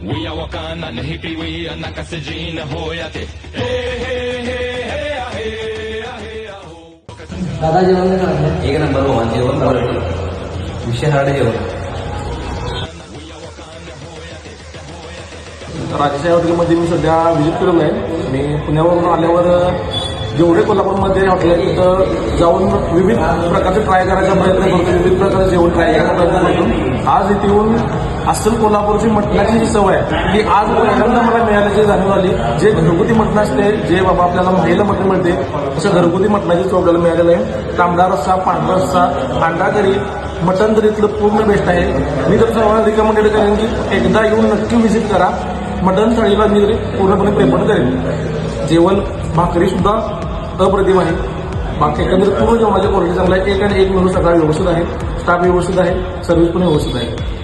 We are Wakanda and hippie we are Nakasejin hoyate. Hey hey hey hey hey hey ho. दादा जेवण नाही करायचं. एक number भवन जेवण आवडते. विषय जेवण. राजेशाही हॉटेलमध्ये मी सध्या व्हिजिट केलेलो आहे. मी पुण्यावरून आल्यावर जेवढे कोल्हापूरमध्ये हॉटेल आहेत तिथं जाऊन विविध प्रकारचे ट्राय करायचा प्रयत्न करतो, विविध प्रकारचे जेवण ट्राय करायचा प्रयत्न करतो. आज इथे येऊन अस्सल कोल्हापूरची मटणाची जी सवय आहे ती आज पहिल्यांदा मला मिळाल्याची जाणीव आली. जे घरगुती मटण असते, जे बाबा आपल्याला महिला मटण मिळते, तसं घरगुती मटणाची चव आपल्याला मिळालेलं आहे. तांबडा रस्सा, पांढरा रस्सा, अंडा करी, मटण तर इथलं पूर्ण बेस्ट आहे. मी तर सर्वांना रिकमेंडेड करेन की एकदा येऊन नक्की व्हिजिट करा. मटण थाळीला मी तरी पूर्णपणे प्रेफर करेन. जेवण भाकरी सुद्धा अप्रतिम आहे. बाकी एकंदरीत पूर्ण जेवणाची क्वालिटी चांगला आहे. एक आणि एक मेनू सगळा व्यवस्थित आहे, स्टाफ व्यवस्थित आहे, सर्व्हिस पण व्यवस्थित आहे.